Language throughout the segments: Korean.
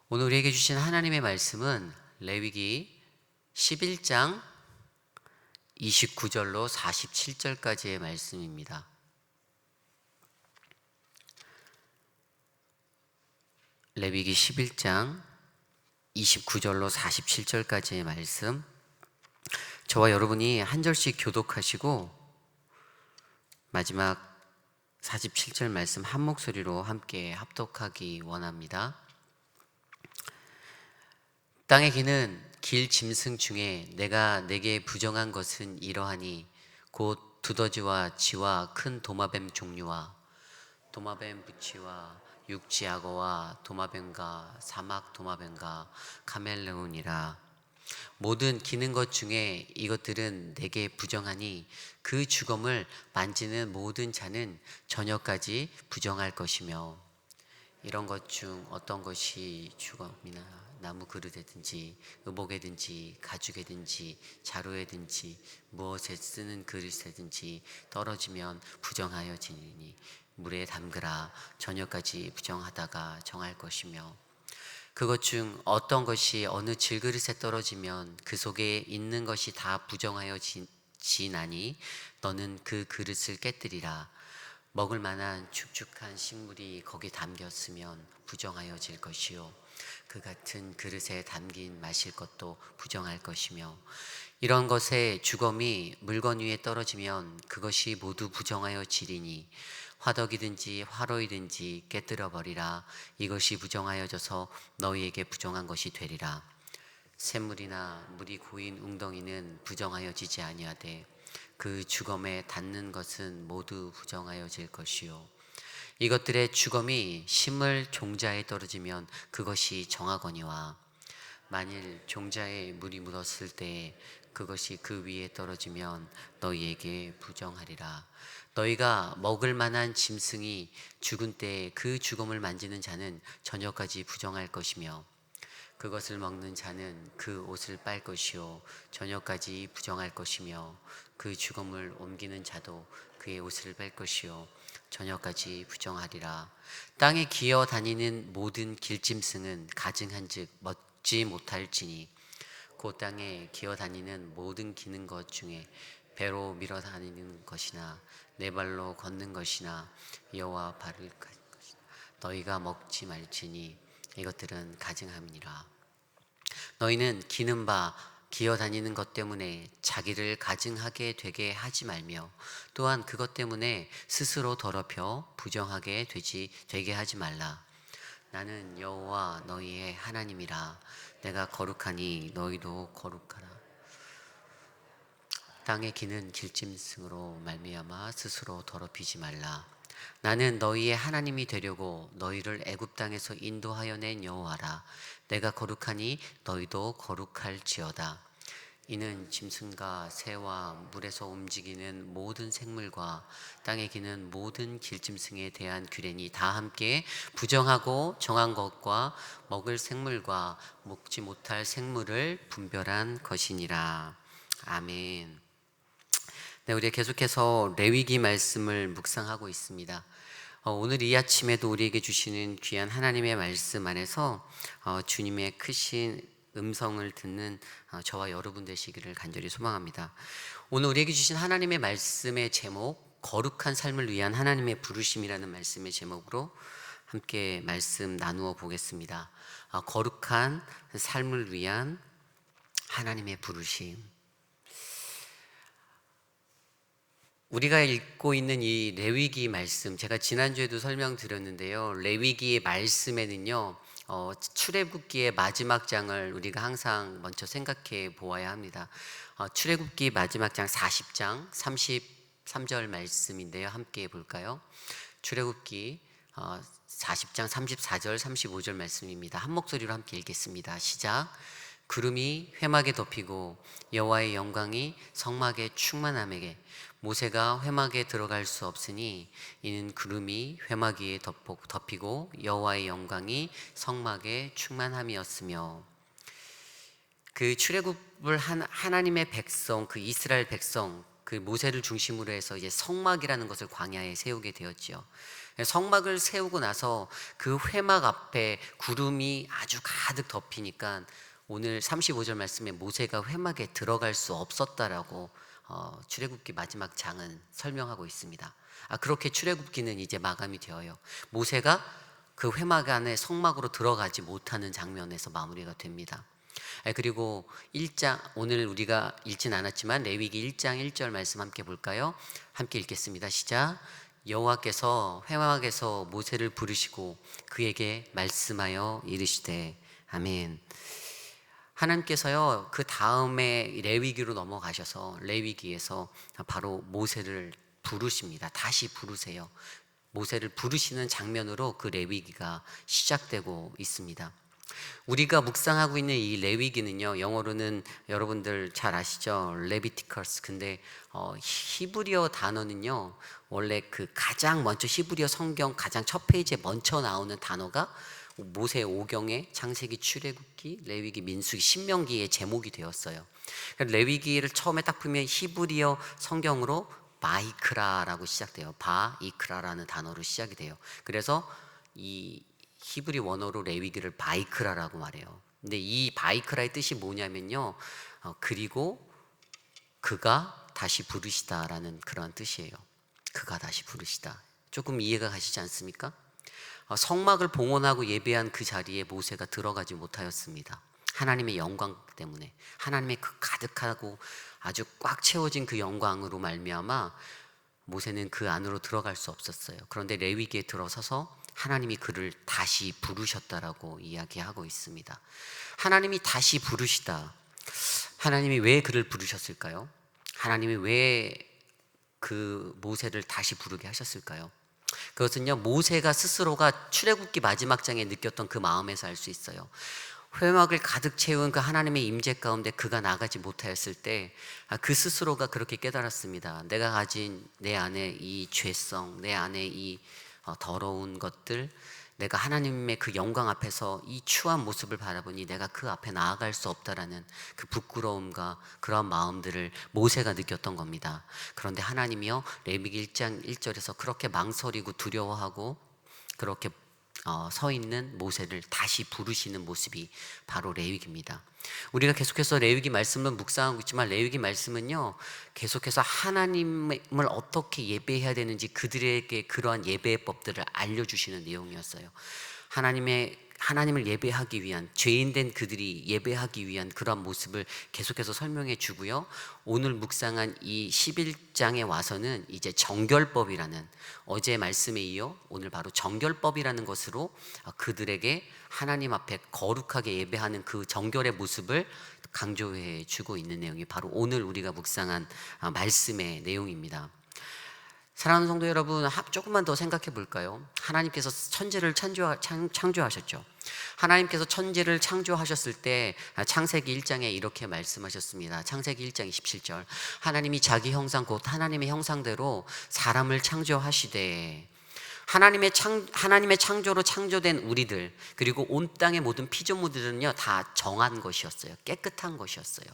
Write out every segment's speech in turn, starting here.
오늘 우리에게 주신 하나님의 말씀은 레위기 11장 29절로 47절까지의 말씀입니다. 레위기 11장 29절로 47절까지의 말씀, 저와 여러분이 한 절씩 교독하시고 마지막 47절 말씀 한 목소리로 함께 합독하기 원합니다. 땅에 기는 길 짐승 중에 내가 내게 부정한 것은 이러하니 곧 두더지와 쥐와 큰 도마뱀 종류와 도마뱀 부치와 육지악어와 도마뱀과 사막 도마뱀과 카멜레온이라. 모든 기는 것 중에 이것들은 내게 부정하니 그 주검을 만지는 모든 자는 저녁까지 부정할 것이며, 이런 것 중 어떤 것이 주검이나 나무 그릇에든지 의복에든지 가죽에든지 자루에든지 무엇에 쓰는 그릇에든지 떨어지면 부정하여 지니니 물에 담그라. 저녁까지 부정하다가 정할 것이며, 그것 중 어떤 것이 어느 질그릇에 떨어지면 그 속에 있는 것이 다 부정하여 지나니 너는 그 그릇을 깨뜨리라. 먹을 만한 축축한 식물이 거기 담겼으면 부정하여질 것이요, 그 같은 그릇에 담긴 마실 것도 부정할 것이며, 이런 것에 주검이 물건 위에 떨어지면 그것이 모두 부정하여지리니 화덕이든지 화로이든지 깨뜨려 버리라. 이것이 부정하여져서 너희에게 부정한 것이 되리라. 샘물이나 물이 고인 웅덩이는 부정하여지지 아니하되 그 주검에 닿는 것은 모두 부정하여질 것이요, 이것들의 주검이 심을 종자에 떨어지면 그것이 정하거니와 만일 종자에 물이 묻었을 때 그것이 그 위에 떨어지면 너희에게 부정하리라. 너희가 먹을 만한 짐승이 죽은 때에 그 주검을 만지는 자는 저녁까지 부정할 것이며, 그것을 먹는 자는 그 옷을 빨 것이요 저녁까지 부정할 것이며, 그 주검을 옮기는 자도 그의 옷을 뺄 것이요 저녁까지 부정하리라. 땅에 기어 다니는 모든 길짐승은 가증한즉 먹지 못할지니 그 땅에 기어 다니는 모든 기는 것 중에 배로 밀어 다니는 것이나 네 발로 걷는 것이나 여호와 발을 가진 것이나 너희가 먹지 말지니 이것들은 가증함이니라. 너희는 기는 바 기어 다니는 것 때문에 자기를 가증하게 되게 하지 말며, 또한 그것 때문에 스스로 더럽혀 부정하게 되게 하지 말라. 나는 여호와 너희의 하나님이라. 내가 거룩하니 너희도 거룩하라. 땅에 기는 길짐승으로 말미암아 스스로 더럽히지 말라. 나는 너희의 하나님이 되려고 너희를 애굽 땅에서 인도하여 낸 여호와라. 내가 거룩하니 너희도 거룩할지어다. 이는 짐승과 새와 물에서 움직이는 모든 생물과 땅에 기는 모든 길짐승에 대한 규례니 다 함께 부정하고 정한 것과 먹을 생물과 먹지 못할 생물을 분별한 것이니라. 아멘. 네, 우리 계속해서 레위기 말씀을 묵상하고 있습니다. 오늘 이 아침에도 우리에게 주시는 귀한 하나님의 말씀 안에서 주님의 크신 음성을 듣는 저와 여러분 되시기를 간절히 소망합니다. 오늘 우리에게 주신 하나님의 말씀의 제목, 거룩한 삶을 위한 하나님의 부르심이라는 말씀의 제목으로 함께 말씀 나누어 보겠습니다. 거룩한 삶을 위한 하나님의 부르심. 우리가 읽고 있는 이 레위기 말씀, 제가 지난주에도 설명드렸는데요. 레위기의 말씀에는요, 출애굽기의 마지막 장을 우리가 항상 먼저 생각해 보아야 합니다. 출애굽기 마지막 장 40장 33절 말씀인데요. 함께 볼까요? 출애굽기 40장 34절 35절 말씀입니다. 한 목소리로 함께 읽겠습니다. 시작. 구름이 회막에 덮이고 여호와의 영광이 성막에 충만함에게 모세가 회막에 들어갈 수 없으니 이는 구름이 회막 위에 덮이고 여호와의 영광이 성막에 충만함이었으며. 그 출애굽을 한 하나님의 백성, 그 이스라엘 백성, 그 모세를 중심으로 해서 이제 성막이라는 것을 광야에 세우게 되었지요. 성막을 세우고 나서 그 회막 앞에 구름이 아주 가득 덮이니까 오늘 35절 말씀에 모세가 회막에 들어갈 수 없었다라고 출애굽기 마지막 장은 설명하고 있습니다. 그렇게 출애굽기는 이제 마감이 되어요. 모세가 그 회막 안에 성막으로 들어가지 못하는 장면에서 마무리가 됩니다. 그리고 1장, 오늘 우리가 읽진 않았지만 레위기 1장 1절 말씀 함께 볼까요? 함께 읽겠습니다. 시작. 여호와께서 회막에서 모세를 부르시고 그에게 말씀하여 이르시되. 아멘. 하나님께서요, 그 다음에 레위기로 넘어가셔서 레위기에서 바로 모세를 부르십니다. 다시 부르세요. 모세를 부르시는 장면으로 그 레위기가 시작되고 있습니다. 우리가 묵상하고 있는 이 레위기는요, 영어로는 여러분들 잘 아시죠? 레비티커스. 근데 히브리어 단어는요, 원래 그 가장 먼저 히브리어 성경 가장 첫 페이지에 먼저 나오는 단어가 모세 오경의 창세기, 출애굽기, 레위기, 민수기, 신명기의 제목이 되었어요. 레위기를 처음에 딱 보면 히브리어 성경으로 바이크라라고 시작돼요. 바이크라라는 단어로 시작이 돼요. 그래서 이 히브리 원어로 레위기를 바이크라라고 말해요. 근데 이 바이크라의 뜻이 뭐냐면요, 그리고 그가 다시 부르시다라는 그런 뜻이에요. 그가 다시 부르시다. 조금 이해가 가시지 않습니까? 성막을 봉헌하고 예배한 그 자리에 모세가 들어가지 못하였습니다. 하나님의 영광 때문에, 하나님의 그 가득하고 아주 꽉 채워진 그 영광으로 말미암아 모세는 그 안으로 들어갈 수 없었어요. 그런데 레위기에 들어서서 하나님이 그를 다시 부르셨다라고 이야기하고 있습니다. 하나님이 다시 부르시다. 하나님이 왜 그를 부르셨을까요? 하나님이 왜 그 모세를 다시 부르게 하셨을까요? 그것은요, 모세가 스스로가 출애굽기 마지막 장에 느꼈던 그 마음에서 알 수 있어요. 회막을 가득 채운 그 하나님의 임재 가운데 그가 나가지 못하였을 때 그 스스로가 그렇게 깨달았습니다. 내가 가진 내 안에 이 죄성, 내 안에 이 더러운 것들, 내가 하나님의 그 영광 앞에서 이 추한 모습을 바라보니 내가 그 앞에 나아갈 수 없다라는 그 부끄러움과 그런 마음들을 모세가 느꼈던 겁니다. 그런데 하나님이요, 레위기 1장 1절에서 그렇게 망설이고 두려워하고 그렇게 서 있는 모세를 다시 부르시는 모습이 바로 레위기입니다. 우리가 계속해서 레위기 말씀을 묵상하고 있지만 레위기 말씀은요, 계속해서 하나님을 어떻게 예배해야 되는지 그들에게 그러한 예배의 법들을 알려주시는 내용이었어요. 하나님을 예배하기 위한, 죄인된 그들이 예배하기 위한 그러한 모습을 계속해서 설명해 주고요. 오늘 묵상한 이 11장에 와서는 이제 정결법이라는, 어제 말씀에 이어 오늘 바로 정결법이라는 것으로 그들에게 하나님 앞에 거룩하게 예배하는 그 정결의 모습을 강조해 주고 있는 내용이 바로 오늘 우리가 묵상한 말씀의 내용입니다. 사랑하는 성도 여러분, 조금만 더 생각해 볼까요? 하나님께서 천지를 창조하셨죠. 하나님께서 천지를 창조하셨을 때 창세기 1장에 이렇게 말씀하셨습니다. 창세기 1장 27절, 하나님이 자기 형상 곧 하나님의 형상대로 사람을 창조하시되, 하나님의 창조로 창조된 우리들, 그리고 온 땅의 모든 피조물들은요, 다 정한 것이었어요. 깨끗한 것이었어요.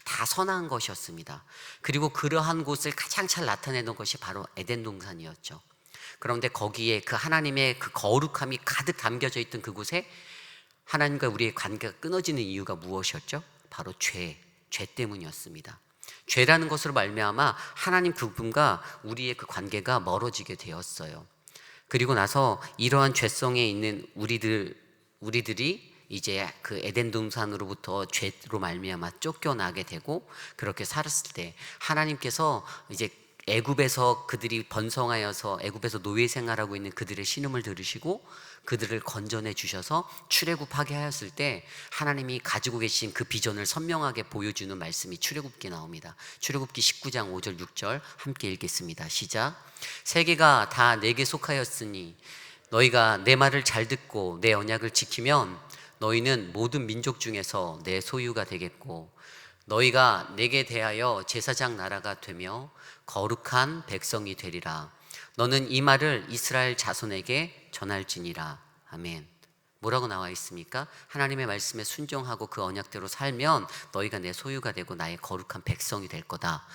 다 선한 것이었습니다. 그리고 그러한 곳을 가장 잘 나타내는 것이 바로 에덴 동산이었죠. 그런데 거기에 그 하나님의 그 거룩함이 가득 담겨져 있던 그곳에 하나님과 우리의 관계가 끊어지는 이유가 무엇이었죠? 바로 죄 때문이었습니다. 죄라는 것으로 말미암아 하나님 그분과 우리의 그 관계가 멀어지게 되었어요. 그리고 나서 이러한 죄성에 있는 우리들이 이제 그 에덴 동산으로부터 죄로 말미암아 쫓겨나게 되고 그렇게 살았을 때 하나님께서 이제 애굽에서 그들이 번성하여서 애굽에서 노예 생활하고 있는 그들의 신음을 들으시고 그들을 건져내 주셔서 출애굽하게 하였을 때 하나님이 가지고 계신 그 비전을 선명하게 보여주는 말씀이 출애굽기에 나옵니다. 출애굽기 19장 5절 6절 함께 읽겠습니다. 시작. 세계가 다 내게 속하였으니 너희가 내 말을 잘 듣고 내 언약을 지키면 너희는 모든 민족 중에서 내 소유가 되겠고 너희가 내게 대하여 제사장 나라가 되며 거룩한 백성이 되리라. 너는 이 말을 이스라엘 자손에게 전할지니라. 아멘. 뭐라고 나와 있습니까? 하나님의 말씀에 순종하고 그 언약대로 살면 너희가 내 소유가 되고 나의 거룩한 백성이 될 거다.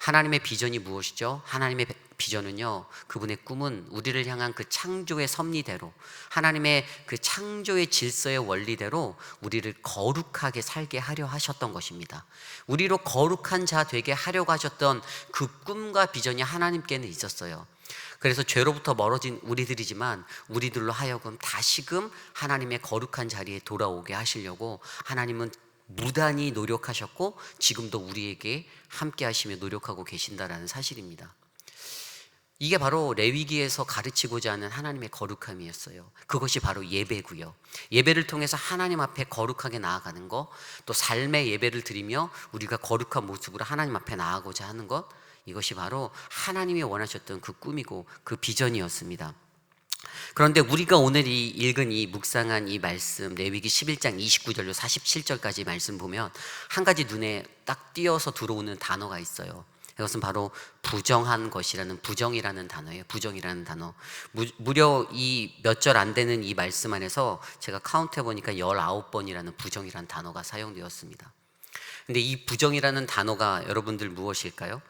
하나님의 비전이 무엇이죠? 하나님의 비전은요, 그분의 꿈은 우리를 향한 그 창조의 섭리대로, 하나님의 그 창조의 질서의 원리대로 우리를 거룩하게 살게 하려 하셨던 것입니다. 우리로 거룩한 자 되게 하려고 하셨던 그 꿈과 비전이 하나님께는 있었어요. 그래서 죄로부터 멀어진 우리들이지만 우리들로 하여금 다시금 하나님의 거룩한 자리에 돌아오게 하시려고 하나님은 무단히 노력하셨고 지금도 우리에게 함께 하시며 노력하고 계신다라는 사실입니다. 이게 바로 레위기에서 가르치고자 하는 하나님의 거룩함이었어요. 그것이 바로 예배고요. 예배를 통해서 하나님 앞에 거룩하게 나아가는 것, 또 삶의 예배를 드리며 우리가 거룩한 모습으로 하나님 앞에 나아가고자 하는 것, 이것이 바로 하나님이 원하셨던 그 꿈이고 그 비전이었습니다. 그런데 우리가 오늘 읽은 이 묵상한 이 말씀, 레위기 11장 29절로 47절까지 말씀 보면 한 가지 눈에 딱 띄어서 들어오는 단어가 있어요. 이것은 바로 부정이라는 단어예요. 부정이라는 단어. 무려 이 몇 절 안 되는 이 말씀 안에서 제가 카운트해 보니까 19번이라는 부정이라는 단어가 사용되었습니다. 근데 이 부정이라는 단어가 여러분들 무엇일까요?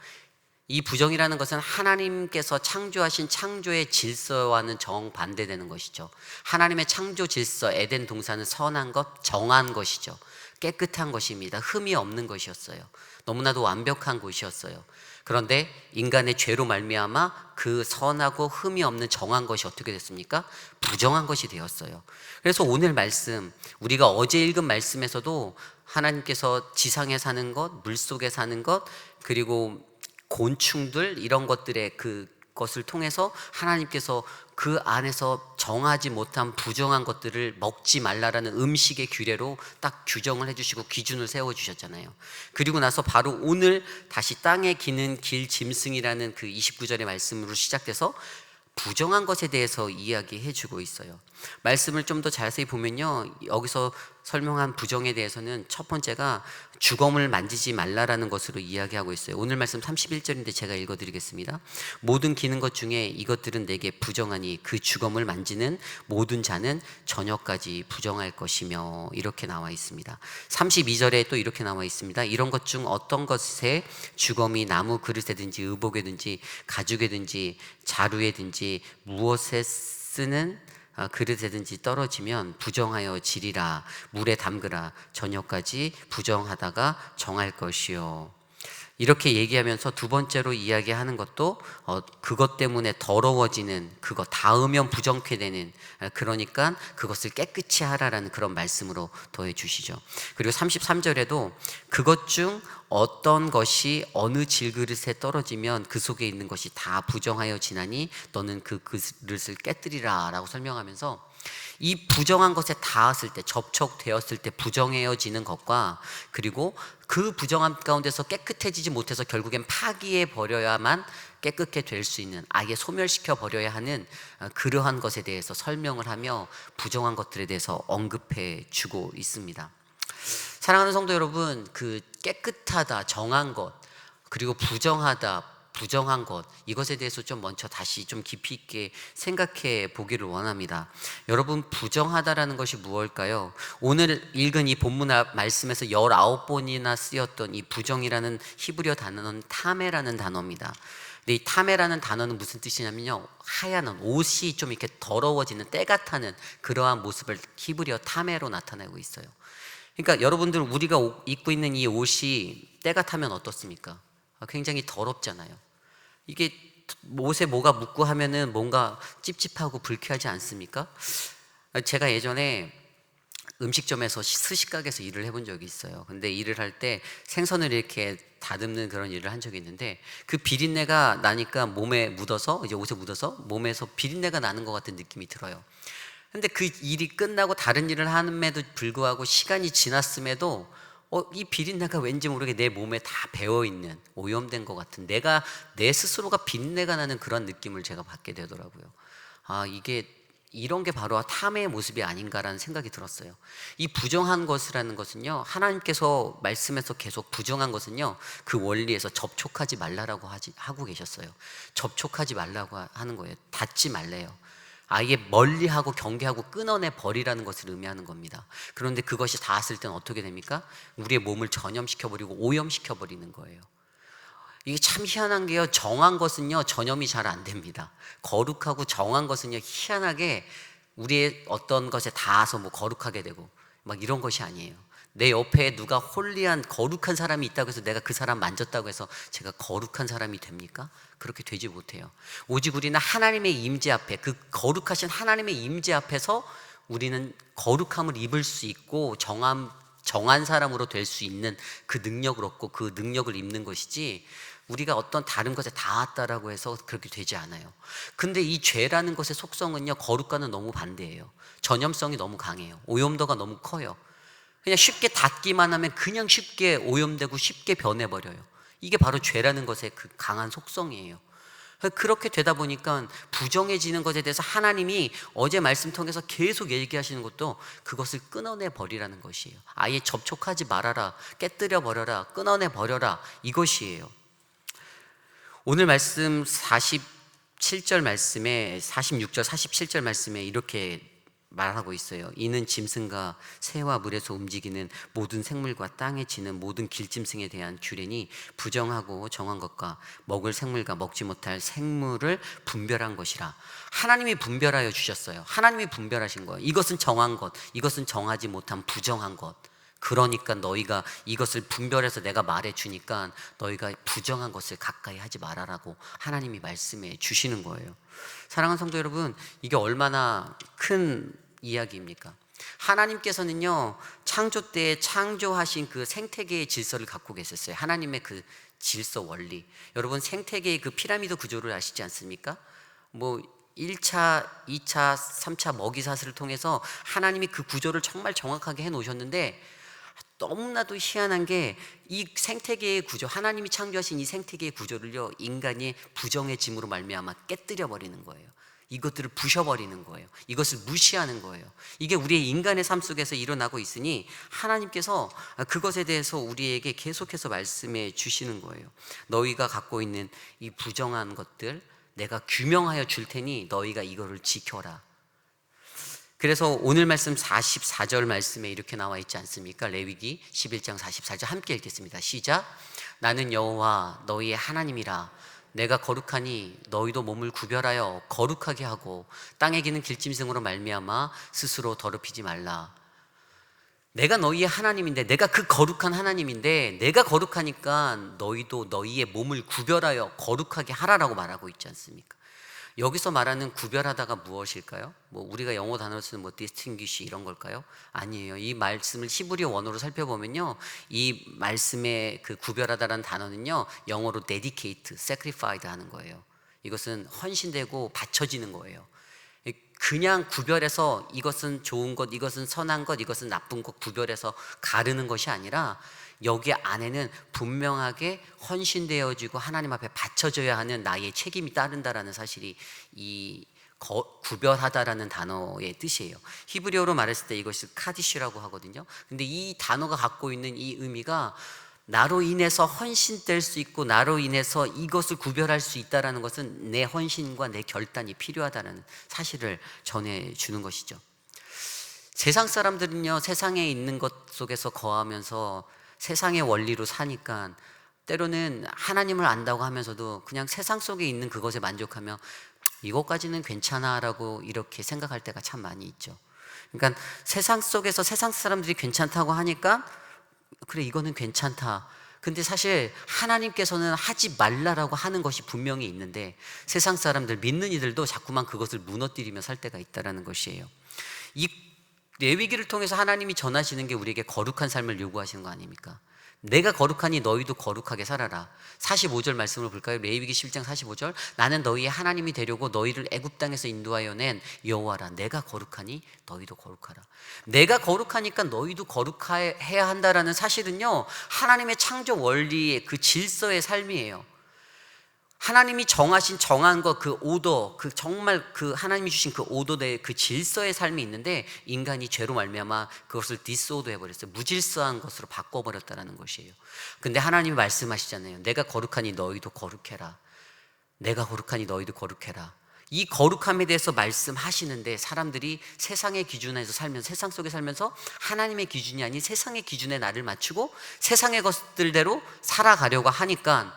이 부정이라는 것은 하나님께서 창조하신 창조의 질서와는 정반대되는 것이죠. 하나님의 창조 질서, 에덴 동산은 선한 것, 정한 것이죠. 깨끗한 것입니다. 흠이 없는 것이었어요. 너무나도 완벽한 곳이었어요. 그런데 인간의 죄로 말미암아 그 선하고 흠이 없는 정한 것이 어떻게 됐습니까? 부정한 것이 되었어요. 그래서 오늘 말씀, 우리가 어제 읽은 말씀에서도 하나님께서 지상에 사는 것, 물속에 사는 것, 그리고 곤충들 이런 것들의 그것을 통해서 하나님께서 그 안에서 정하지 못한 부정한 것들을 먹지 말라라는 음식의 규례로 딱 규정을 해주시고 기준을 세워주셨잖아요. 그리고 나서 바로 오늘 다시 땅에 기는 길 짐승이라는 그 29절의 말씀으로 시작돼서 부정한 것에 대해서 이야기해 주고 있어요. 말씀을 좀 더 자세히 보면요, 여기서 설명한 부정에 대해서는 첫 번째가 주검을 만지지 말라라는 것으로 이야기하고 있어요. 오늘 말씀 31절인데 제가 읽어드리겠습니다. 모든 기는 것 중에 이것들은 내게 부정하니 그 주검을 만지는 모든 자는 저녁까지 부정할 것이며, 이렇게 나와 있습니다. 32절에 또 이렇게 나와 있습니다. 이런 것 중 어떤 것에 주검이 나무 그릇에든지 의복에든지 가죽에든지 자루에든지 무엇에 쓰는 그릇에든지 떨어지면 부정하여 지리라. 물에 담그라. 저녁까지 부정하다가 정할 것이요. 이렇게 얘기하면서 두 번째로 이야기하는 것도 그것 때문에 더러워지는, 그거 닿으면 부정케 되는, 그러니까 그것을 깨끗이 하라라는 그런 말씀으로 더해 주시죠. 그리고 33절에도 그것 중 어떤 것이 어느 질그릇에 떨어지면 그 속에 있는 것이 다 부정하여 지나니 너는 그 그릇을 깨뜨리라 라고 설명하면서 이 부정한 것에 닿았을 때, 접촉되었을 때 부정해지는 것과, 그리고 그 부정함 가운데서 깨끗해지지 못해서 결국엔 파기해 버려야만 깨끗하게 될 수 있는, 아예 소멸시켜 버려야 하는 그러한 것에 대해서 설명을 하며 부정한 것들에 대해서 언급해 주고 있습니다. 사랑하는 성도 여러분, 그 깨끗하다, 정한 것, 그리고 부정한 것, 이것에 대해서 좀 먼저 다시 좀 깊이 있게 생각해 보기를 원합니다. 여러분, 부정하다라는 것이 무엇일까요? 오늘 읽은 이 본문 말씀에서 19번이나 쓰였던 이 부정이라는 히브리어 단어는 타메라는 단어입니다. 근데 이 타메라는 단어는 무슨 뜻이냐면요, 하얀 옷이 좀 이렇게 더러워지는, 때가 타는 그러한 모습을 히브리어 타메로 나타내고 있어요. 그러니까 여러분들, 우리가 입고 있는 이 옷이 때가 타면 어떻습니까? 굉장히 더럽잖아요. 이게 옷에 뭐가 묻고 하면은 뭔가 찝찝하고 불쾌하지 않습니까? 제가 예전에 음식점에서 스시가게에서 일을 해본 적이 있어요. 근데 일을 할 때 생선을 이렇게 다듬는 그런 일을 한 적이 있는데, 그 비린내가 나니까 몸에 묻어서, 이제 옷에 묻어서 몸에서 비린내가 나는 것 같은 느낌이 들어요. 근데 그 일이 끝나고 다른 일을 함에도 불구하고 시간이 지났음에도 이 비린내가 왠지 모르게 내 몸에 다 배어있는, 오염된 것 같은, 내 스스로가 비린내가 나는 그런 느낌을 제가 받게 되더라고요. 이런 게 바로 탐의 모습이 아닌가라는 생각이 들었어요. 이 부정한 것이라는 것은요, 하나님께서 말씀에서 계속 부정한 것은요, 그 원리에서 접촉하지 말라라고 하고 계셨어요. 접촉하지 말라고 하는 거예요. 닿지 말래요. 아예 멀리하고 경계하고 끊어내 버리라는 것을 의미하는 겁니다. 그런데 그것이 닿았을 때는 어떻게 됩니까? 우리의 몸을 전염시켜버리고 오염시켜버리는 거예요. 이게 참 희한한 게요, 정한 것은요 전염이 잘 안 됩니다. 거룩하고 정한 것은요 희한하게 우리의 어떤 것에 닿아서 뭐 거룩하게 되고 막 이런 것이 아니에요. 내 옆에 누가 홀리한 거룩한 사람이 있다고 해서 내가 그 사람 만졌다고 해서 제가 거룩한 사람이 됩니까? 그렇게 되지 못해요. 오직 우리는 하나님의 임재 앞에, 그 거룩하신 하나님의 임재 앞에서 우리는 거룩함을 입을 수 있고 정한 사람으로 될 수 있는 그 능력을 얻고 그 능력을 입는 것이지, 우리가 어떤 다른 것에 닿았다라고 해서 그렇게 되지 않아요. 근데 이 죄라는 것의 속성은요 거룩과는 너무 반대예요. 전염성이 너무 강해요. 오염도가 너무 커요. 그냥 쉽게 닿기만 하면 그냥 쉽게 오염되고 쉽게 변해버려요. 이게 바로 죄라는 것의 그 강한 속성이에요. 그렇게 되다 보니까 부정해지는 것에 대해서 하나님이 어제 말씀 통해서 계속 얘기하시는 것도 그것을 끊어내 버리라는 것이에요. 아예 접촉하지 말아라, 깨뜨려 버려라, 끊어내 버려라, 이것이에요. 오늘 말씀 47절 말씀에, 46절 47절 말씀에 이렇게 말하고 있어요. 이는 짐승과 새와 물에서 움직이는 모든 생물과 땅에 지는 모든 길짐승에 대한 규례니 부정하고 정한 것과 먹을 생물과 먹지 못할 생물을 분별한 것이라. 하나님이 분별하여 주셨어요. 하나님이 분별하신 거예요. 이것은 정한 것, 이것은 정하지 못한 부정한 것. 그러니까 너희가 이것을 분별해서 내가 말해 주니까 너희가 부정한 것을 가까이 하지 말아라고 하나님이 말씀해 주시는 거예요. 사랑하는 성도 여러분, 이게 얼마나 큰 이야기입니까? 하나님께서는요 창조 때에 창조하신 그 생태계의 질서를 갖고 계셨어요. 하나님의 그 질서 원리. 여러분, 생태계의 그 피라미드 구조를 아시지 않습니까? 뭐 1차, 2차, 3차 먹이사슬을 통해서 하나님이 그 구조를 정말 정확하게 해 놓으셨는데, 너무나도 희한한 게 이 생태계의 구조, 하나님이 창조하신 이 생태계의 구조를요 인간이 부정해짐으로 말미암아 깨뜨려 버리는 거예요. 이것들을 부셔버리는 거예요. 이것을 무시하는 거예요. 이게 우리의 인간의 삶 속에서 일어나고 있으니 하나님께서 그것에 대해서 우리에게 계속해서 말씀해 주시는 거예요. 너희가 갖고 있는 이 부정한 것들 내가 규명하여 줄 테니 너희가 이거를 지켜라. 그래서 오늘 말씀 44절 말씀에 이렇게 나와 있지 않습니까? 레위기 11장 44절 함께 읽겠습니다. 시작. 나는 여호와 너희의 하나님이라. 내가 거룩하니 너희도 몸을 구별하여 거룩하게 하고 땅에 기는 길짐승으로 말미암아 스스로 더럽히지 말라. 내가 너희의 하나님인데, 내가 그 거룩한 하나님인데, 내가 거룩하니까 너희도 너희의 몸을 구별하여 거룩하게 하라라고 말하고 있지 않습니까? 여기서 말하는 구별하다가 무엇일까요? 뭐 우리가 영어 단어로 쓰는 뭐 distinguish 이런 걸까요? 아니에요. 이 말씀을 히브리어 원어로 살펴보면요, 이 말씀의 그 구별하다라는 단어는요 영어로 dedicate, sacrifice 하는 거예요. 이것은 헌신되고 바쳐지는 거예요. 그냥 구별해서 이것은 좋은 것, 이것은 선한 것, 이것은 나쁜 것 구별해서 가르는 것이 아니라 여기 안에는 분명하게 헌신되어지고 하나님 앞에 바쳐져야 하는 나의 책임이 따른다라는 사실이 이 구별하다라는 단어의 뜻이에요. 히브리어로 말했을 때 이것을 카디시라고 하거든요. 근데 이 단어가 갖고 있는 이 의미가 나로 인해서 헌신될 수 있고 나로 인해서 이것을 구별할 수 있다는 것은 내 헌신과 내 결단이 필요하다는 사실을 전해주는 것이죠. 세상 사람들은요 세상에 있는 것 속에서 거하면서 세상의 원리로 사니까 때로는 하나님을 안다고 하면서도 그냥 세상 속에 있는 그것에 만족하며 이것까지는 괜찮아 라고 이렇게 생각할 때가 참 많이 있죠. 그러니까 세상 속에서 세상 사람들이 괜찮다고 하니까 그래 이거는 괜찮다. 근데 사실 하나님께서는 하지 말라라고 하는 것이 분명히 있는데 세상 사람들, 믿는 이들도 자꾸만 그것을 무너뜨리며 살 때가 있다는 것이에요. 이 레위기를 통해서 하나님이 전하시는 게 우리에게 거룩한 삶을 요구하시는 거 아닙니까? 내가 거룩하니 너희도 거룩하게 살아라. 45절 말씀을 볼까요? 레위기 11장 45절. 나는 너희의 하나님이 되려고 너희를 애굽 땅에서 인도하여 낸 여호와라. 내가 거룩하니 너희도 거룩하라. 내가 거룩하니까 너희도 거룩해야 한다라는 사실은요 하나님의 창조 원리의 그 질서의 삶이에요. 하나님이 정한 것, 그 오더, 그 정말 그 하나님이 주신 그 오더의 그 질서의 삶이 있는데 인간이 죄로 말미암아 그것을 디스오더 해버렸어요. 무질서한 것으로 바꿔버렸다는 것이에요. 근데 하나님이 말씀하시잖아요. 내가 거룩하니 너희도 거룩해라. 내가 거룩하니 너희도 거룩해라. 이 거룩함에 대해서 말씀하시는데 사람들이 세상의 기준에서 살면서, 세상 속에 살면서 하나님의 기준이 아닌 세상의 기준에 나를 맞추고 세상의 것들대로 살아가려고 하니까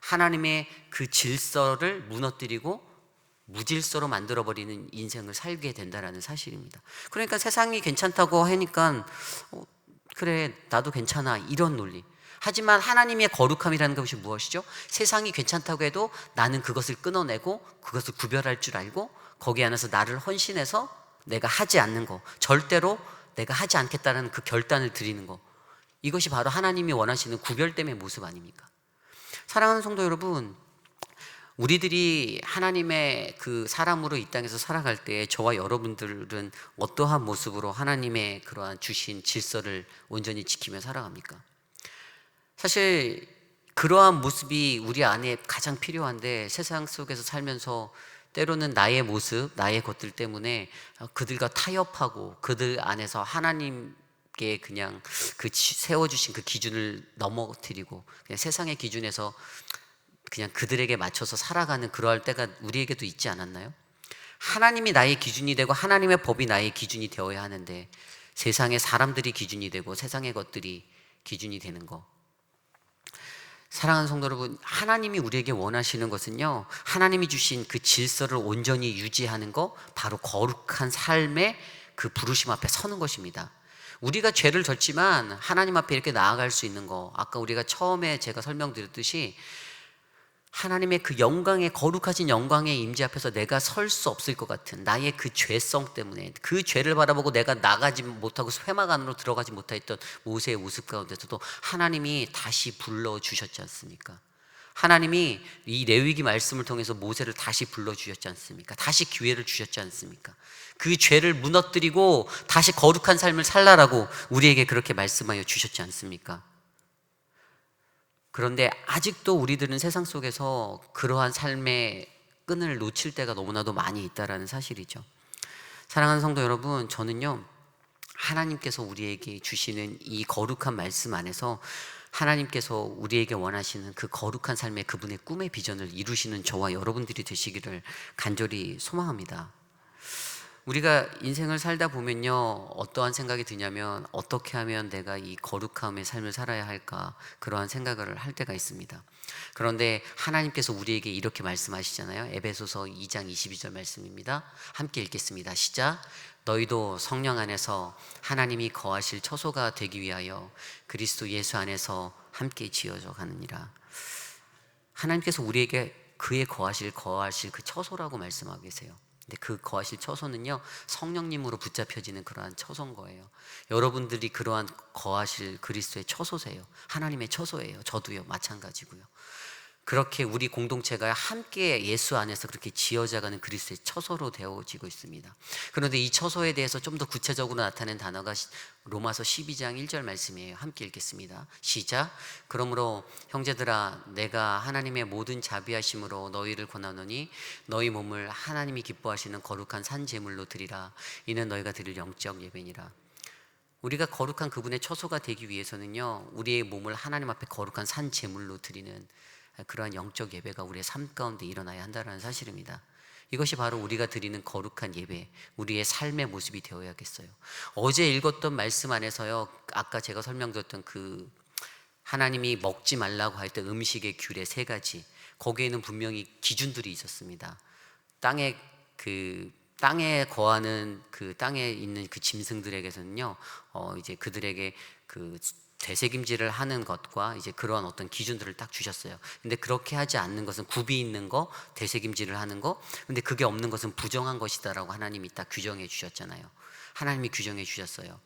하나님의 그 질서를 무너뜨리고 무질서로 만들어버리는 인생을 살게 된다는 사실입니다. 그러니까 세상이 괜찮다고 하니까 그래 나도 괜찮아 이런 논리. 하지만 하나님의 거룩함이라는 것이 무엇이죠? 세상이 괜찮다고 해도 나는 그것을 끊어내고 그것을 구별할 줄 알고 거기 안에서 나를 헌신해서 내가 하지 않는 거, 절대로 내가 하지 않겠다는 그 결단을 드리는 거, 이것이 바로 하나님이 원하시는 구별됨의 모습 아닙니까? 사랑하는 성도 여러분, 우리들이 하나님의 그 사람으로 이 땅에서 살아갈 때 저와 여러분들은 어떠한 모습으로 하나님의 그러한 주신 질서를 온전히 지키며 살아갑니까? 사실 그러한 모습이 우리 안에 가장 필요한데, 세상 속에서 살면서 때로는 나의 모습, 나의 것들 때문에 그들과 타협하고 그들 안에서 하나님께 그냥 그 세워주신 그 기준을 넘어뜨리고 그냥 세상의 기준에서 그냥 그들에게 맞춰서 살아가는 그러할 때가 우리에게도 있지 않았나요? 하나님이 나의 기준이 되고 하나님의 법이 나의 기준이 되어야 하는데 세상의 사람들이 기준이 되고 세상의 것들이 기준이 되는 거. 사랑하는 성도 여러분, 하나님이 우리에게 원하시는 것은요, 하나님이 주신 그 질서를 온전히 유지하는 거, 바로 거룩한 삶의 그 부르심 앞에 서는 것입니다. 우리가 죄를 졌지만 하나님 앞에 이렇게 나아갈 수 있는 거, 아까 우리가 처음에 제가 설명드렸듯이 하나님의 그 영광의, 거룩하신 영광의 임재 앞에서 내가 설 수 없을 것 같은 나의 그 죄성 때문에, 그 죄를 바라보고 내가 나가지 못하고 회막 안으로 들어가지 못했던 모세의 모습 가운데서도 하나님이 다시 불러주셨지 않습니까? 하나님이 이 레위기 말씀을 통해서 모세를 다시 불러주셨지 않습니까? 다시 기회를 주셨지 않습니까? 그 죄를 무너뜨리고 다시 거룩한 삶을 살라라고 우리에게 그렇게 말씀하여 주셨지 않습니까? 그런데 아직도 우리들은 세상 속에서 그러한 삶의 끈을 놓칠 때가 너무나도 많이 있다는 사실이죠. 사랑하는 성도 여러분, 저는요, 하나님께서 우리에게 주시는 이 거룩한 말씀 안에서 하나님께서 우리에게 원하시는 그 거룩한 삶의 그분의 꿈의 비전을 이루시는 저와 여러분들이 되시기를 간절히 소망합니다. 우리가 인생을 살다 보면요, 어떠한 생각이 드냐면 어떻게 하면 내가 이 거룩함의 삶을 살아야 할까, 그러한 생각을 할 때가 있습니다. 그런데 하나님께서 우리에게 이렇게 말씀하시잖아요. 에베소서 2장 22절 말씀입니다. 함께 읽겠습니다. 시작. 너희도 성령 안에서 하나님이 거하실 처소가 되기 위하여 그리스도 예수 안에서 함께 지어져 가느니라. 하나님께서 우리에게 그의 거하실 그 처소라고 말씀하고 계세요. 근데 그 거하실 처소는요, 성령님으로 붙잡혀지는 그러한 처소인 거예요. 여러분들이 그러한 거하실 그리스도의 처소세요. 하나님의 처소예요. 저도요, 마찬가지고요. 그렇게 우리 공동체가 함께 예수 안에서 그렇게 지어져가는 그리스도의 처소로 되어지고 있습니다. 그런데 이 처소에 대해서 좀 더 구체적으로 나타낸 단어가 로마서 12장 1절 말씀이에요. 함께 읽겠습니다. 시작. 그러므로 형제들아, 내가 하나님의 모든 자비하심으로 너희를 권하노니 너희 몸을 하나님이 기뻐하시는 거룩한 산 제물로 드리라. 이는 너희가 드릴 영적 예배니라. 우리가 거룩한 그분의 처소가 되기 위해서는요, 우리의 몸을 하나님 앞에 거룩한 산 제물로 드리는 그러한 영적 예배가 우리의 삶 가운데 일어나야 한다는 사실입니다. 이것이 바로 우리가 드리는 거룩한 예배, 우리의 삶의 모습이 되어야겠어요. 어제 읽었던 말씀 안에서요, 아까 제가 설명드렸던 그 하나님이 먹지 말라고 할 때 음식의 규례 3가지, 거기에는 분명히 기준들이 있었습니다. 땅에 거하는 그 땅에 있는 그 짐승들에게서는요, 이제 그들에게 그 되새김질을 하는 것과 이제 그러한 어떤 기준들을 딱 주셨어요. 근데 그렇게 하지 않는 것은, 굽이 있는 거, 되새김질을 하는 거, 근데 그게 없는 것은 부정한 것이다라고 하나님이 딱 규정해 주셨잖아요. 하나님이 규정해 주셨어요.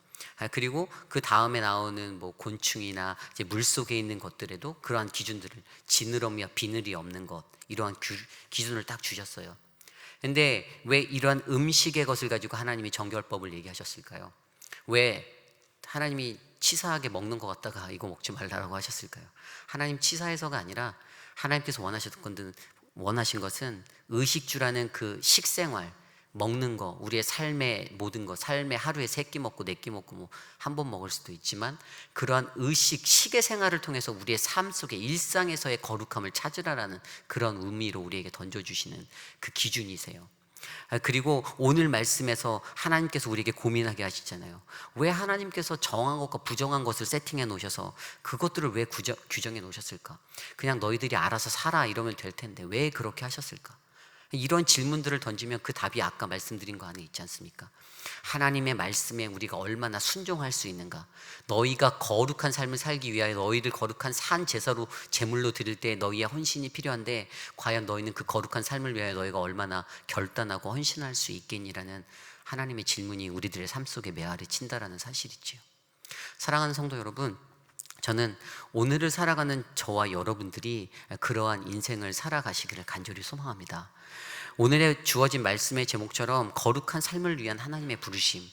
그리고 그 다음에 나오는 뭐 곤충이나 이제 물 속에 있는 것들에도 그러한 기준들을, 지느러미와 비늘이 없는 것, 이러한 기준을 딱 주셨어요. 근데 왜 이러한 음식의 것을 가지고 하나님이 정결법을 얘기하셨을까요? 왜 하나님이 치사하게 먹는 것 같다가 이거 먹지 말라고 하셨을까요? 하나님 치사해서가 아니라 하나님께서 원하신 것은 의식주라는 그 식생활, 먹는 거, 우리의 삶의 모든 거, 삶의 하루에 3끼 먹고 4끼 먹고 뭐 한 번 먹을 수도 있지만 그러한 식의 생활을 통해서 우리의 삶 속에 일상에서의 거룩함을 찾으라라는 그런 의미로 우리에게 던져주시는 그 기준이세요. 그리고 오늘 말씀에서 하나님께서 우리에게 고민하게 하시잖아요. 왜 하나님께서 정한 것과 부정한 것을 세팅해 놓으셔서 그것들을 왜 규정해 놓으셨을까? 그냥 너희들이 알아서 살아 이러면 될 텐데 왜 그렇게 하셨을까? 이런 질문들을 던지면 그 답이 아까 말씀드린 거 안에 있지 않습니까? 하나님의 말씀에 우리가 얼마나 순종할 수 있는가. 너희가 거룩한 삶을 살기 위하여 너희를 거룩한 산 제사로 제물로 드릴 때 너희의 헌신이 필요한데 과연 너희는 그 거룩한 삶을 위하여 너희가 얼마나 결단하고 헌신할 수 있겠니라는 하나님의 질문이 우리들의 삶 속에 메아리 친다라는 사실이지요. 사랑하는 성도 여러분, 저는 오늘을 살아가는 저와 여러분들이 그러한 인생을 살아가시기를 간절히 소망합니다. 오늘의 주어진 말씀의 제목처럼 거룩한 삶을 위한 하나님의 부르심,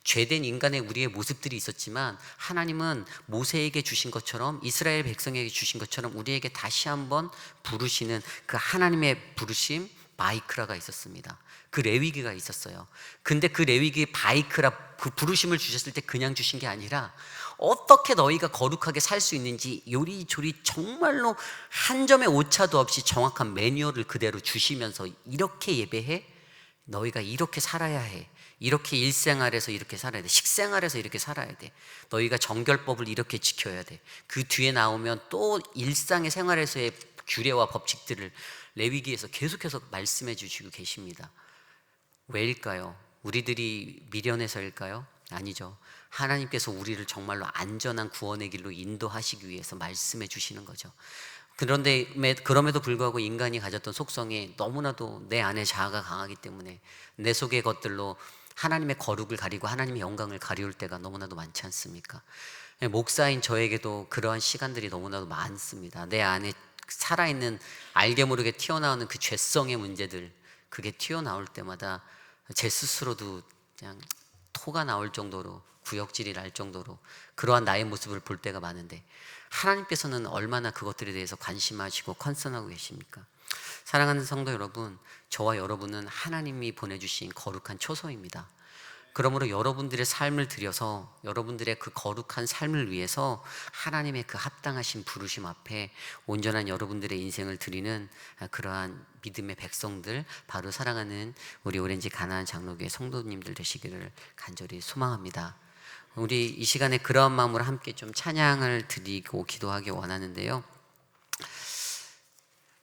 죄된 인간의 우리의 모습들이 있었지만 하나님은 모세에게 주신 것처럼 이스라엘 백성에게 주신 것처럼 우리에게 다시 한번 부르시는 그 하나님의 부르심 바이크라가 있었습니다. 그 레위기가 있었어요. 근데 그 레위기 바이크라 그 부르심을 주셨을 때 그냥 주신 게 아니라 어떻게 너희가 거룩하게 살 수 있는지 요리조리 정말로 한 점의 오차도 없이 정확한 매뉴얼을 그대로 주시면서 이렇게 예배해? 너희가 이렇게 살아야 해. 이렇게 일생활에서 이렇게 살아야 돼. 식생활에서 이렇게 살아야 돼. 너희가 정결법을 이렇게 지켜야 돼. 그 뒤에 나오면 또 일상의 생활에서의 규례와 법칙들을 레위기에서 계속해서 말씀해 주시고 계십니다. 왜일까요? 우리들이 미련해서일까요? 아니죠. 하나님께서 우리를 정말로 안전한 구원의 길로 인도하시기 위해서 말씀해 주시는 거죠. 그런데 그럼에도 불구하고 인간이 가졌던 속성에 너무나도 내 안에 자아가 강하기 때문에 내 속의 것들로 하나님의 거룩을 가리고 하나님의 영광을 가리울 때가 너무나도 많지 않습니까? 목사인 저에게도 그러한 시간들이 너무나도 많습니다. 내 안에 살아있는 알게 모르게 튀어나오는 그 죄성의 문제들, 그게 튀어나올 때마다 제 스스로도 그냥 토가 나올 정도로 구역질이 날 정도로 그러한 나의 모습을 볼 때가 많은데 하나님께서는 얼마나 그것들에 대해서 관심하시고 컨선하고 계십니까? 사랑하는 성도 여러분, 저와 여러분은 하나님이 보내주신 거룩한 초소입니다. 그러므로 여러분들의 삶을 들여서 여러분들의 그 거룩한 삶을 위해서 하나님의 그 합당하신 부르심 앞에 온전한 여러분들의 인생을 드리는 그러한 믿음의 백성들, 바로 사랑하는 우리 오렌지 가나안 장로교회 성도님들 되시기를 간절히 소망합니다. 우리 이 시간에 그러한 마음으로 함께 좀 찬양을 드리고 기도하기 원하는데요.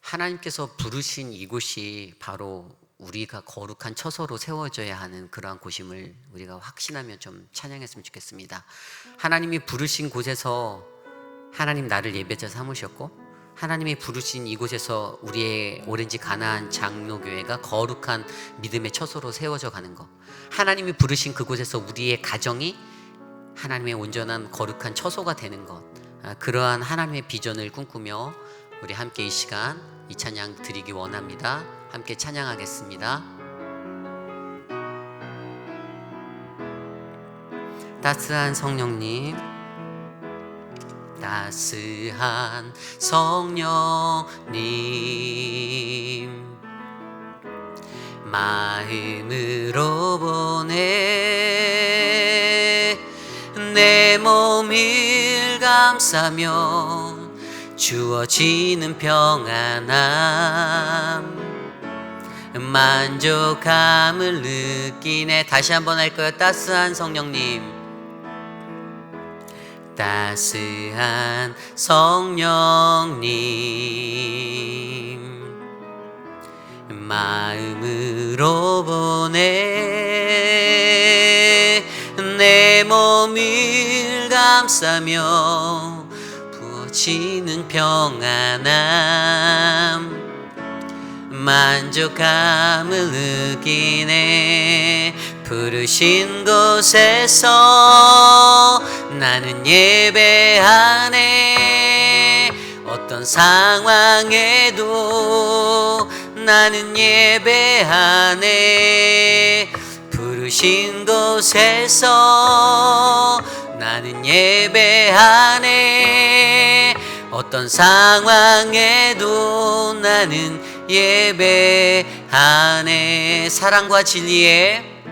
하나님께서 부르신 이곳이 바로 우리가 거룩한 처소로 세워져야 하는 그러한 곳임을 우리가 확신하며 좀 찬양했으면 좋겠습니다. 하나님이 부르신 곳에서 하나님 나를 예배자 삼으셨고 하나님이 부르신 이곳에서 우리의 오렌지 가나안 장로교회가 거룩한 믿음의 처소로 세워져 가는 것, 하나님이 부르신 그곳에서 우리의 가정이 하나님의 온전한 거룩한 처소가 되는 것, 그러한 하나님의 비전을 꿈꾸며 우리 함께 이 시간 이 찬양 드리기 원합니다. 함께 찬양하겠습니다. 따스한 성령님, 따스한 성령님, 마음으로 보내 내 몸을 감싸며 주어지는 평안함, 만족함을 느끼네. 다시 한번 할까요? 따스한 성령님, 따스한 성령님, 마음으로 보내 내 몸을 감싸며 부어지는 평안함, 만족함을 느끼네. 부르신 곳에서 나는 예배하네. 어떤 상황에도 나는 예배하네. 부르신 곳에서 나는 예배하네. 어떤 상황에도 나는 예배하네. 사랑과 진리에,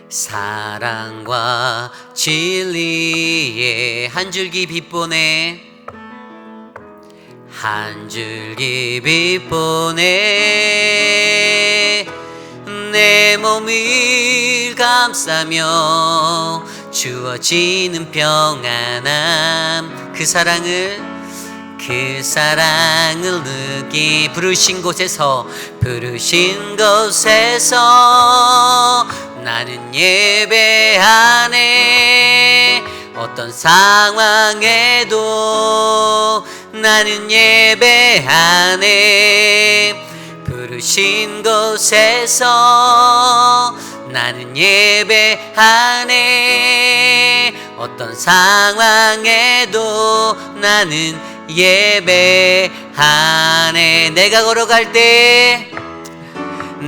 사랑과 진리에 한 줄기 빛 보내, 한 줄기 빛보내 내 몸을 감싸며 주어지는 평안함 그 사랑을 느끼 부르신 곳에서 나는 예배하네 어떤 상황에도 나는 예배하네 부르신 곳에서 나는 예배하네 어떤 상황에도 나는 예배하네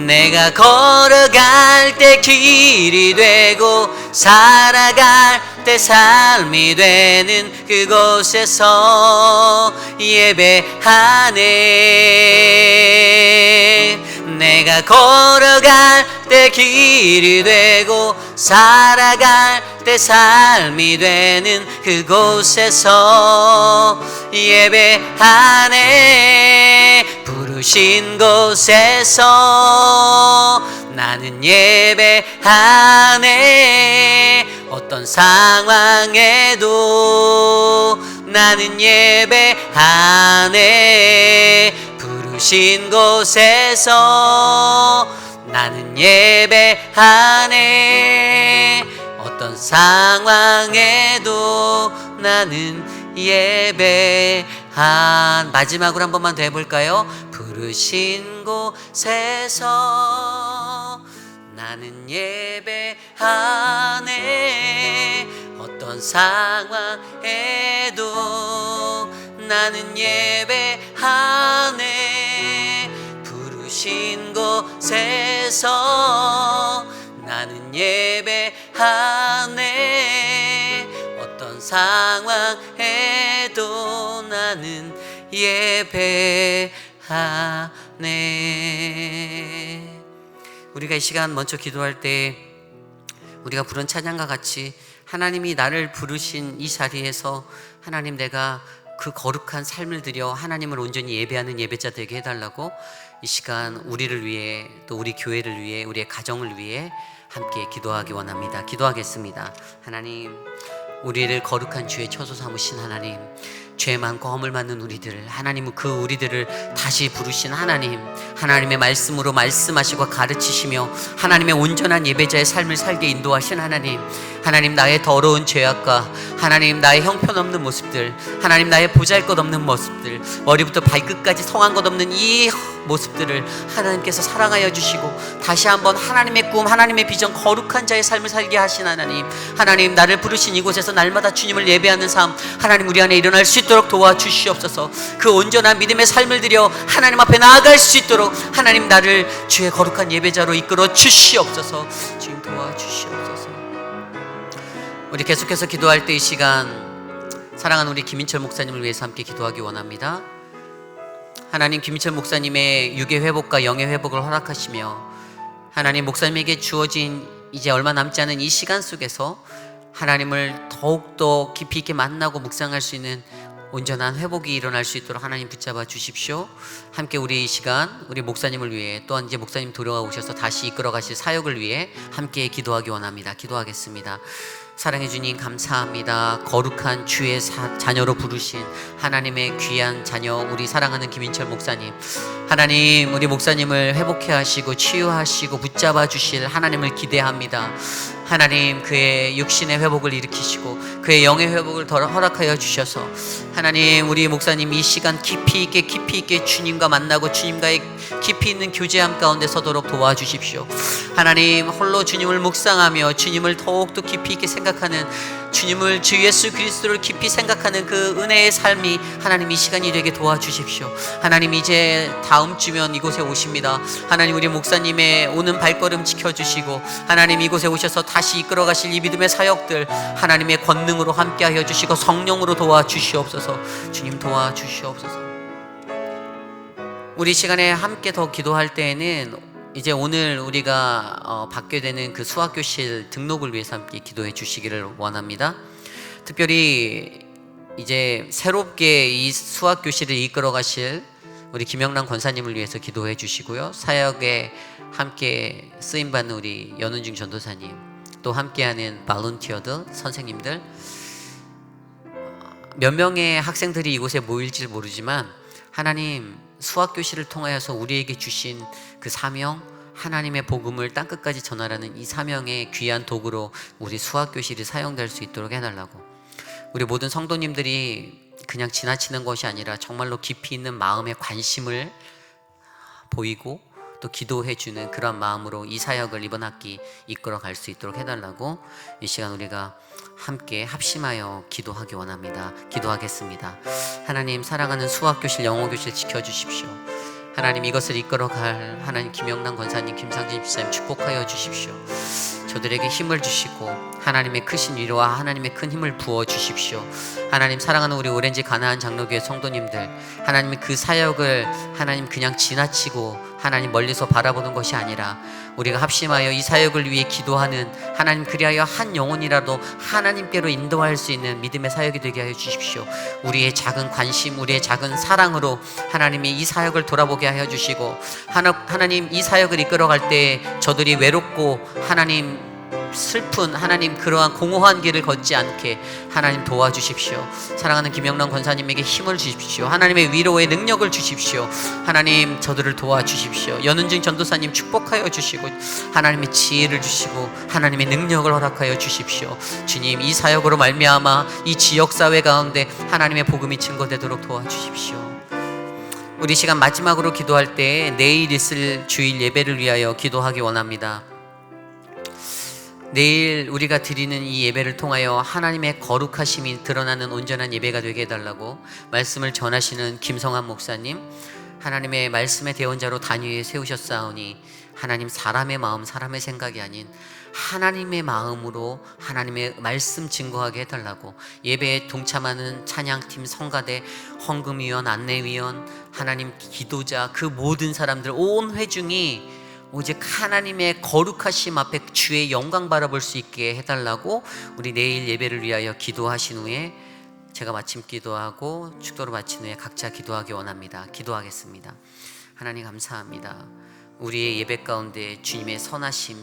내가 걸어갈 때 길이 되고 살아갈 때 삶이 되는 그곳에서 예배하네 내가 걸어갈 때 길이 되고 살아갈 때 삶이 되는 그곳에서 예배하네 부르신 곳에서 나는 예배하네 어떤 상황에도 나는 예배하네 부르신 곳에서 나는 예배하네 어떤 상황에도 나는 마지막으로 한 번만 더 해볼까요? 부르신 곳에서 나는 예배하네 어떤 상황에도 나는 예배하네 부르신 곳에서 나는 예배하네 어떤 상황에도 나는 예배하네 우리가 이 시간 먼저 기도할 때 우리가 부른 찬양과 같이 하나님이 나를 부르신 이 자리에서 하나님 내가 그 거룩한 삶을 들여 하나님을 온전히 예배하는 예배자 되게 해달라고 이 시간 우리를 위해 또 우리 교회를 위해 우리의 가정을 위해 함께 기도하기 원합니다. 기도하겠습니다. 하나님 우리를 거룩한 주의 처소 삼으신 하나님 죄 많고 허물 많은 우리들 하나님은 그 우리들을 다시 부르신 하나님의 말씀으로 말씀하시고 가르치시며 하나님의 온전한 예배자의 삶을 살게 인도하신 하나님 나의 더러운 죄악과 하나님 나의 형편없는 모습들 하나님 나의 보잘것없는 모습들 머리부터 발끝까지 성한 것 없는 이 모습들을 하나님께서 사랑하여 주시고 다시 한번 하나님의 꿈 하나님의 비전 거룩한 자의 삶을 살게 하신 하나님 나를 부르신 이곳에서 날마다 주님을 예배하는 삶 하나님 우리 안에 일어날 수 있도록 도와주시옵소서 그 온전한 믿음의 삶을 들여 하나님 앞에 나아갈 수 있도록 하나님 나를 주의 거룩한 예배자로 이끌어 주시옵소서 주님 도와주시옵소서 우리 계속해서 기도할 때 이 시간 사랑하는 우리 김인철 목사님을 위해서 함께 기도하기 원합니다. 하나님 김인철 목사님의 육의 회복과 영의 회복을 허락하시며 하나님 목사님에게 주어진 이제 얼마 남지 않은 이 시간 속에서 하나님을 더욱더 깊이 있게 만나고 묵상할 수 있는 온전한 회복이 일어날 수 있도록 하나님 붙잡아 주십시오. 함께 우리 이 시간 우리 목사님을 위해 또한 이제 목사님 돌아오셔서 다시 이끌어 가실 사역을 위해 함께 기도하기 원합니다. 기도하겠습니다. 사랑해 주님 감사합니다. 거룩한 주의 자녀로 부르신 하나님의 귀한 자녀 우리 사랑하는 김인철 목사님 하나님 우리 목사님을 회복해 하시고 치유하시고 붙잡아 주실 하나님을 기대합니다. 하나님 그의 육신의 회복을 일으키시고 그의 영의 회복을 허락하여 주셔서 하나님 우리 목사님 이 시간 깊이 있게 주님과 만나고 주님과의 깊이 있는 교제함 가운데 서도록 도와주십시오. 하나님 홀로 주님을 묵상하며 주님을 더욱더 깊이 있게 생각하는 주님을 주 예수 그리스도를 깊이 생각하는 그 은혜의 삶이 하나님 이 시간이 되게 도와주십시오. 하나님 이제 다음 주면 이곳에 오십니다. 하나님 우리 목사님의 오는 발걸음 지켜주시고 하나님 이곳에 오셔서 다시 이끌어 가실 이 믿음의 사역들 하나님의 권능으로 함께하여 주시고 성령으로 도와주시옵소서. 주님 도와주시옵소서. 우리 시간에 함께 더 기도할 때에는 이제 오늘 우리가 받게 되는 그 수학교실 등록을 위해서 함께 기도해 주시기를 원합니다. 특별히 이제 새롭게 이 수학 교실을 이끌어 가실 우리 김영란 권사님을 위해서 기도해 주시고요. 사역에 함께 쓰임 받는 우리 연은중 전도사님, 또 함께하는 발런티어들, 선생님들, 몇 명의 학생들이 이곳에 모일지 모르지만 하나님 수학 교실을 통하여서 우리에게 주신 그 사명, 하나님의 복음을 땅끝까지 전하라는 이 사명의 귀한 도구로 우리 수학 교실이 사용될 수 있도록 해달라고, 우리 모든 성도님들이 그냥 지나치는 것이 아니라 정말로 깊이 있는 마음의 관심을 보이고 또 기도해주는 그런 마음으로 이 사역을 이번 학기 이끌어 갈 수 있도록 해달라고 이 시간 우리가 함께 합심하여 기도하기 원합니다. 기도하겠습니다. 하나님, 사랑하는 수학교실, 영어교실 지켜주십시오. 하나님, 이것을 이끌어갈 하나님 김영란 권사님, 김상진 집사님 축복하여 주십시오. 저들에게 힘을 주시고 하나님의 크신 위로와 하나님의 큰 힘을 부어 주십시오. 하나님, 사랑하는 우리 오렌지 가나안 장로교회 성도님들, 하나님의 그 사역을 하나님 그냥 지나치고 하나님 멀리서 바라보는 것이 아니라 우리가 합심하여 이 사역을 위해 기도하는 하나님, 그리하여 한 영혼이라도 하나님께로 인도할 수 있는 믿음의 사역이 되게 하여 주십시오. 우리의 작은 관심, 우리의 작은 사랑으로 하나님이 이 사역을 돌아보게 하여 주시고, 하나님 이 사역을 이끌어갈 때 저들이 외롭고 하나님 슬픈 하나님 그러한 공허한 길을 걷지 않게 하나님 도와주십시오. 사랑하는 김영란 권사님에게 힘을 주십시오. 하나님의 위로의 능력을 주십시오. 하나님 저들을 도와주십시오. 연은중 전도사님 축복하여 주시고 하나님의 지혜를 주시고 하나님의 능력을 허락하여 주십시오. 주님, 이 사역으로 말미암아 이 지역사회 가운데 하나님의 복음이 증거되도록 도와주십시오. 우리 시간 마지막으로 기도할 때 내일 있을 주일 예배를 위하여 기도하기 원합니다. 내일 우리가 드리는 이 예배를 통하여 하나님의 거룩하심이 드러나는 온전한 예배가 되게 해달라고 말씀을 전하시는 김성환 목사님, 하나님의 말씀의 대언자로 단위에 세우셨사오니 하나님, 사람의 마음, 사람의 생각이 아닌 하나님의 마음으로 하나님의 말씀 증거하게 해달라고, 예배에 동참하는 찬양팀, 성가대, 헌금위원, 안내위원, 하나님 기도자, 그 모든 사람들, 온 회중이 오직 하나님의 거룩하심 앞에 주의 영광 바라볼 수 있게 해달라고 우리 내일 예배를 위하여 기도하신 후에 제가 마침 기도하고 축도를 마친 후에 각자 기도하기 원합니다. 기도하겠습니다. 하나님, 감사합니다. 우리의 예배 가운데 주님의 선하심,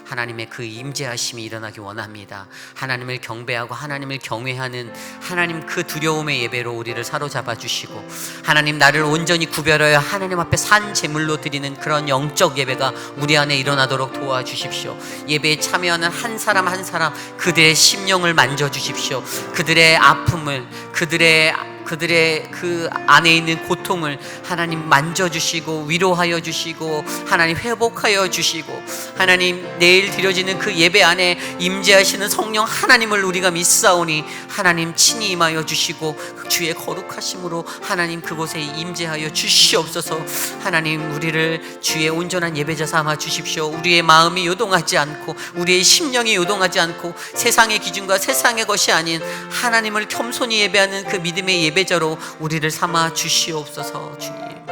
하나님의 그 임재하심이 일어나기 원합니다. 하나님을 경배하고 하나님을 경외하는 하나님 그 두려움의 예배로 우리를 사로잡아 주시고, 하나님 나를 온전히 구별하여 하나님 앞에 산 제물로 드리는 그런 영적 예배가 우리 안에 일어나도록 도와주십시오. 예배에 참여하는 한 사람 한 사람 그들의 심령을 만져주십시오. 그들의 아픔을, 그들의 그 안에 있는 고통을 하나님 만져주시고 위로하여 주시고 하나님 회복하여 주시고, 하나님 내일 드려지는 그 예배 안에 임재하시는 성령 하나님을 우리가 믿사오니 하나님 친히 임하여 주시고 주의 거룩하심으로 하나님 그곳에 임재하여 주시옵소서. 하나님 우리를 주의 온전한 예배자 삼아 주십시오. 우리의 마음이 요동하지 않고 우리의 심령이 요동하지 않고 세상의 기준과 세상의 것이 아닌 하나님을 겸손히 예배하는 그 믿음의 예배자로 우리를 삼아 주시옵소서. 주님,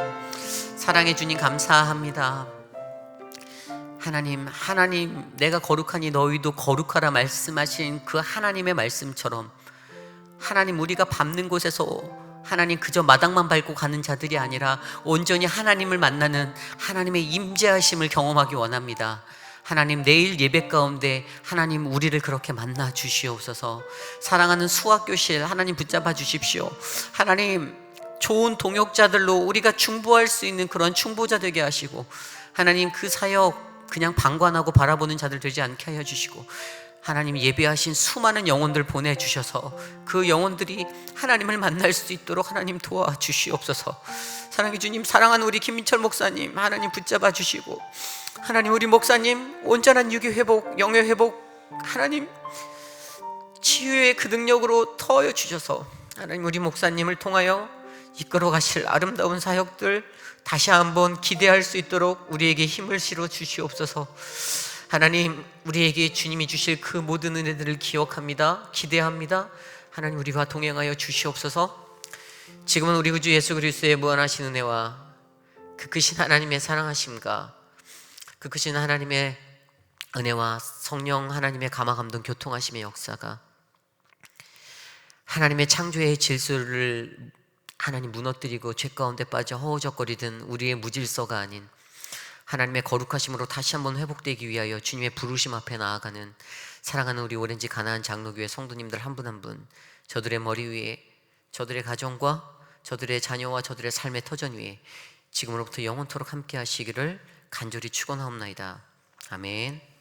사랑해 주님 감사합니다. 하나님 내가 거룩하니 너희도 거룩하라 말씀하신 그 하나님의 말씀처럼, 하나님 우리가 밟는 곳에서 하나님 그저 마당만 밟고 가는 자들이 아니라 온전히 하나님을 만나는 하나님의 임재하심을 경험하기 원합니다. 하나님 내일 예배 가운데 하나님 우리를 그렇게 만나 주시옵소서. 사랑하는 수학교실 하나님 붙잡아 주십시오. 하나님 좋은 동역자들로 우리가 중보할 수 있는 그런 중보자 되게 하시고, 하나님 그 사역 그냥 방관하고 바라보는 자들 되지 않게 하여 주시고, 하나님 예배하신 수많은 영혼들 보내주셔서 그 영혼들이 하나님을 만날 수 있도록 하나님 도와주시옵소서. 사랑해 주님, 사랑하는 우리 김민철 목사님 하나님 붙잡아 주시고, 하나님 우리 목사님 온전한 유기 회복, 영의 회복, 하나님 치유의 그 능력으로 터여 주셔서 하나님 우리 목사님을 통하여 이끌어 가실 아름다운 사역들 다시 한번 기대할 수 있도록 우리에게 힘을 실어 주시옵소서. 하나님 우리에게 주님이 주실 그 모든 은혜들을 기억합니다. 기대합니다. 하나님 우리와 동행하여 주시옵소서. 지금은 우리 구주 예수 그리스도의 무한하신 은혜와 그 크신 하나님의 사랑하심과 그 크신 하나님의 은혜와 성령 하나님의 감화 감동 교통하심의 역사가 하나님의 창조의 질서를 하나님 무너뜨리고 죄 가운데 빠져 허우적거리던 우리의 무질서가 아닌 하나님의 거룩하심으로 다시 한번 회복되기 위하여 주님의 부르심 앞에 나아가는 사랑하는 우리 오렌지 가나안 장로교회 성도님들 한 분 한 분, 저들의 머리 위에, 저들의 가정과 저들의 자녀와 저들의 삶의 터전 위에 지금으로부터 영원토록 함께 하시기를 간절히 축원하옵나이다. 아멘.